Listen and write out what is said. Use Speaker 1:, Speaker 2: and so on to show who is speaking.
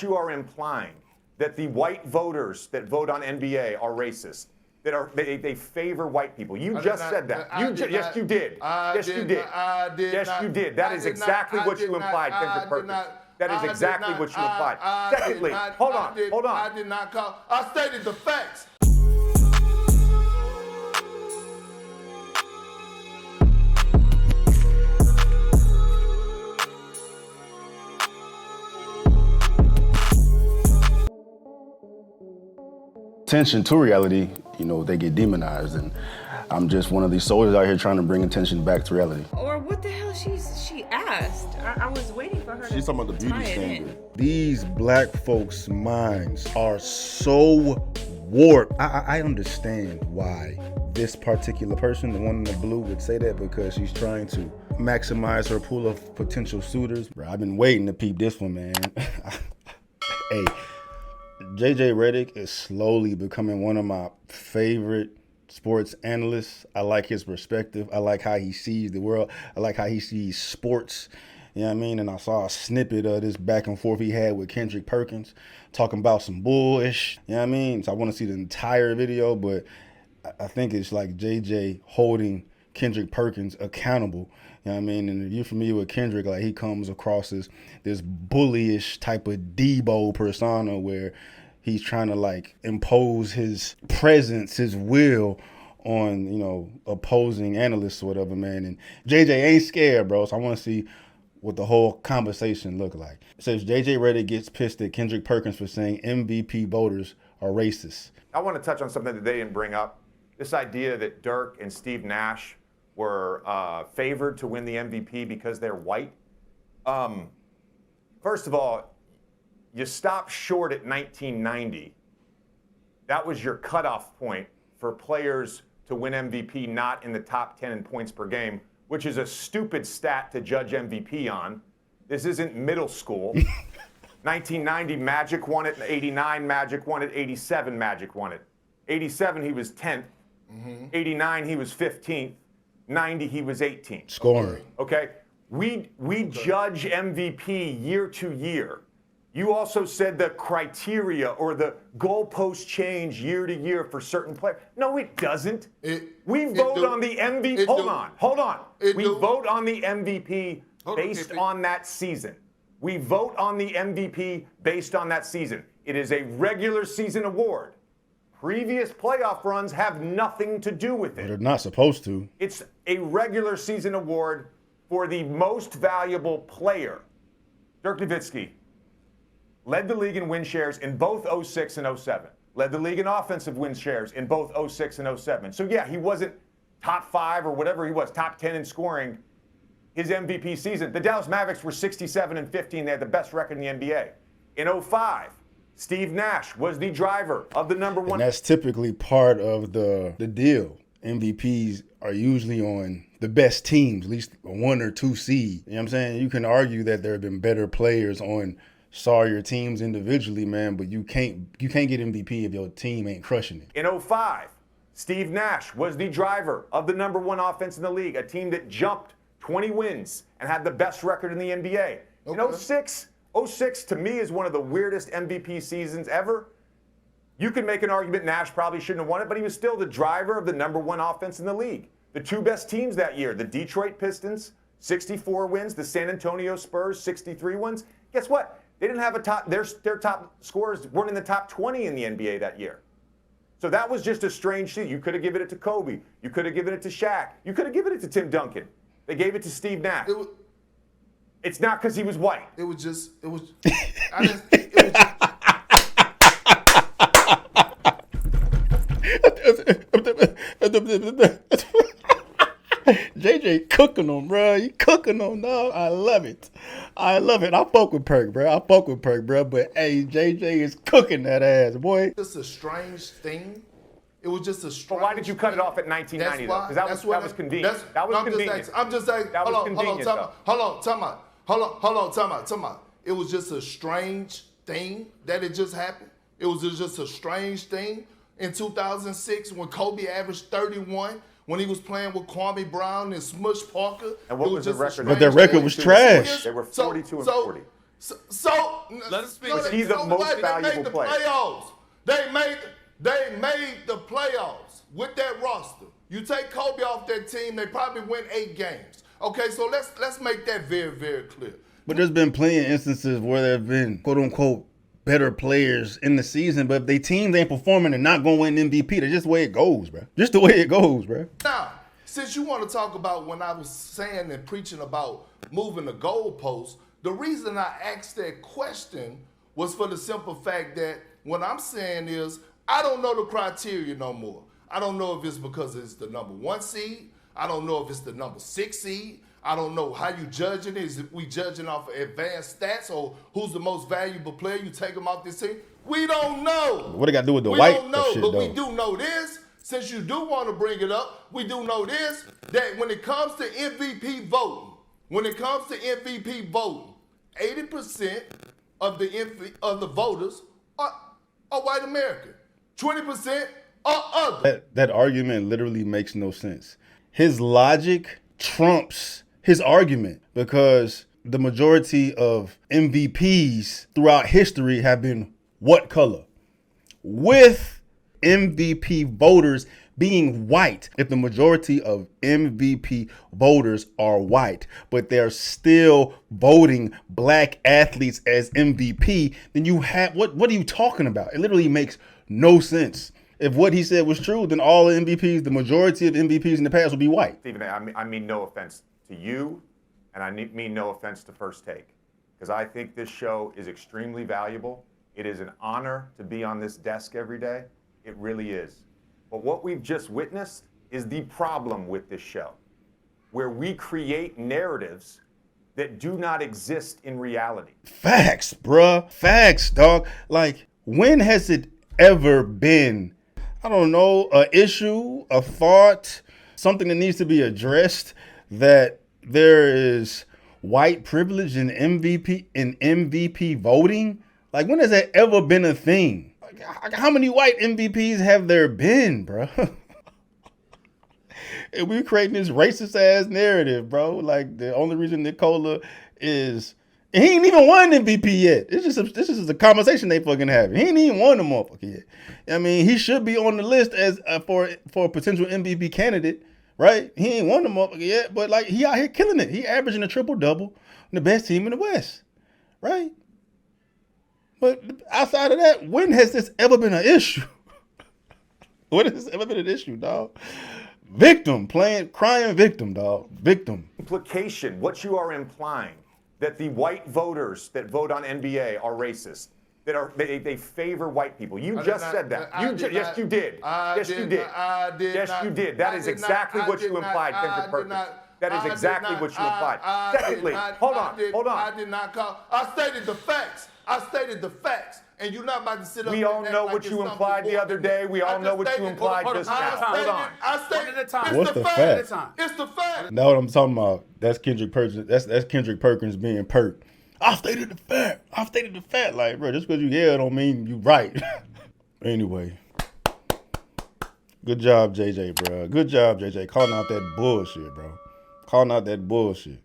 Speaker 1: You are implying that the white voters that vote on NBA are racist, they favor white people. You just said that. Yes, you did. Yes, you did. Yes, you did. That is exactly what you implied, Kendrick Perkins. That is exactly what you implied. Secondly, hold on.
Speaker 2: I did not call. I stated the facts.
Speaker 3: Attention to reality, they get demonized, and I'm just one of these soldiers out here trying to bring attention back to reality.
Speaker 4: Or what the hell she asked? I was waiting for her.
Speaker 2: She's talking about the beauty standard.
Speaker 5: These black folks' minds are so warped. I understand why this particular person, the one in the blue, would say that, because she's trying to maximize her pool of potential suitors. Bro, I've been waiting to peep this one, man. Hey. JJ Redick is slowly becoming one of my favorite sports analysts. I like his perspective. I like how he sees the world. I like how he sees sports. You know what I mean? And I saw a snippet of this back and forth he had with Kendrick Perkins talking about some bullish. You know what I mean? So I want to see the entire video, but I think it's like JJ holding Kendrick Perkins accountable. You know what I mean? And if you're familiar with Kendrick, like, he comes across as this bullyish type of Debo persona where he's trying to like impose his presence, his will on, opposing analysts or whatever, man. And JJ ain't scared, bro. So I want to see what the whole conversation look like. It says JJ Redick gets pissed at Kendrick Perkins for saying MVP voters are racist.
Speaker 1: I want to touch on something that they didn't bring up. This idea that Dirk and Steve Nash were favored to win the MVP because they're white. First of all, you stop short at 1990. That was your cutoff point for players to win MVP not in the top 10 in points per game, which is a stupid stat to judge MVP on. This isn't middle school. 1990, Magic won it. 89, Magic won it. 87, Magic won it. 87, he was 10th. 89, he was 15th. 90, he was 18th.
Speaker 5: Scoring.
Speaker 1: Okay? We judge MVP year to year. You also said the criteria or the goalposts change year to year for certain players. No, it doesn't. We vote on the MVP. Hold on. We vote on the MVP based on that season. We vote on the MVP based on that season. It is a regular season award. Previous playoff runs have nothing to do with it.
Speaker 5: They're not supposed to.
Speaker 1: It's a regular season award for the most valuable player. Dirk Nowitzki led the league in win shares in both 06 and 07. Led the league in offensive win shares in both 06 and 07. So yeah, he wasn't top 5 or whatever he was, top 10 in scoring his MVP season. The Dallas Mavericks were 67 and 15. They had the best record in the NBA. In 05, Steve Nash was the driver of the number one.
Speaker 5: And that's typically part of the deal. MVPs are usually on the best teams, at least a 1 or 2 seed. You know what I'm saying? You can argue that there have been better players on sorrier teams individually, man, but you can't get MVP if your team ain't crushing it.
Speaker 1: In 05, Steve Nash was the driver of the number 1 offense in the league, a team that jumped 20 wins and had the best record in the NBA. Okay. In 06 to me is one of the weirdest MVP seasons ever. You can make an argument Nash probably shouldn't have won it, but he was still the driver of the number 1 offense in the league. The 2 best teams that year, the Detroit Pistons, 64 wins, the San Antonio Spurs, 63 wins. Guess what? They didn't have their top scorers weren't in the top 20 in the NBA that year. So that was just a strange thing. You could have given it to Kobe. You could have given it to Shaq. You could have given it to Tim Duncan. They gave it to Steve Nash. It's not because he was white.
Speaker 2: It was.
Speaker 5: JJ cooking them, bro. You cooking them, dog. I love it. I fuck with Perk, bro. But hey, JJ is cooking that ass, boy.
Speaker 2: Just a strange thing. It was just a strange.
Speaker 1: But why did you cut it off at 1990 though? Because that was convenient. That was convenient.
Speaker 2: I'm just saying. Hold on, time out. It was just a strange thing that it just happened. It was just a strange thing in 2006 when Kobe averaged 31. When he was playing with Kwame Brown and Smush Parker.
Speaker 1: And what was the record?
Speaker 5: But their record was trash.
Speaker 1: They were 42 and 40.
Speaker 2: So
Speaker 6: Let us speak.
Speaker 1: He's the most
Speaker 2: they
Speaker 1: valuable
Speaker 2: made the
Speaker 1: player.
Speaker 2: playoffs. They made the playoffs with that roster. You take Kobe off that team, they probably win 8 games. Okay, so let's make that very, very clear.
Speaker 5: But there's been plenty of instances where there have been quote unquote better players in the season, but if they teams ain't performing, they're not gonna win MVP. That's just the way it goes, bro. Just the way it goes, bro.
Speaker 2: Now, since you want to talk about when I was saying and preaching about moving the goalposts, the reason I asked that question was for the simple fact that what I'm saying is I don't know the criteria no more. I don't know if it's because it's the number 1 seed. I don't know if it's the number 6 seed. I don't know how you judging it. Is we judging off of advanced stats or who's the most valuable player? You take them off this team. We don't know.
Speaker 5: What it got to do with the
Speaker 2: We
Speaker 5: white
Speaker 2: don't know,
Speaker 5: shit,
Speaker 2: but
Speaker 5: though?
Speaker 2: we do know this. Since you do want to bring it up, we do know this, that when it comes to MVP voting, 80% of the voters are white American. 20% are other.
Speaker 5: That argument literally makes no sense. His logic trumps his argument because the majority of MVPs throughout history have been what color? With MVP voters being white. If the majority of MVP voters are white, but they're still voting black athletes as MVP, then you have what are you talking about? It literally makes no sense. If what he said was true, then all the MVPs, the majority of MVPs in the past would be white.
Speaker 1: Stephen, I mean no offense to you, and I mean no offense to First Take, because I think this show is extremely valuable. It is an honor to be on this desk every day. It really is. But what we've just witnessed is the problem with this show, where we create narratives that do not exist in reality.
Speaker 5: Facts, bruh. Facts, dog. Like, when has it ever been, I don't know, an issue, a thought, something that needs to be addressed, that there is white privilege in MVP voting? Like, when has that ever been a thing? Like, how many white MVPs have there been, bro? And we're creating this racist ass narrative, bro. Like, the only reason Nikola is, and he ain't even won MVP yet. This is a conversation they fucking having. He ain't even won the motherfucker yet. I mean, he should be on the list as for a potential MVP candidate, right? He ain't won the motherfucker yet, but like he out here killing it. He averaging a triple-double, the best team in the West, right? But outside of that, when has this ever been an issue? When has this ever been an issue, dog? Victim, crying victim, dog. Victim.
Speaker 1: Implication, what you are implying, that the white voters that vote on NBA are racist, that they favor white people. You just said that. Yes, you did. Yes, you did. Yes, you did. That is exactly what you implied, Kendrick Perkins. That is exactly what you implied. Secondly, hold on.
Speaker 2: I did not call. I stated the facts. And you're not about to sit up.
Speaker 1: We all know what you implied the other day. We all know what you implied just now. Hold on.
Speaker 2: I stated the time.
Speaker 5: What's the fact?
Speaker 2: It's the fact.
Speaker 5: Now what I'm talking about, that's Kendrick Perkins. That's Kendrick Perkins being perked. I stated the fact. Like, bro, just because you hear it don't mean you right. Anyway. Good job, JJ, bro. Good job, JJ. Calling out that bullshit, bro. Calling out that bullshit.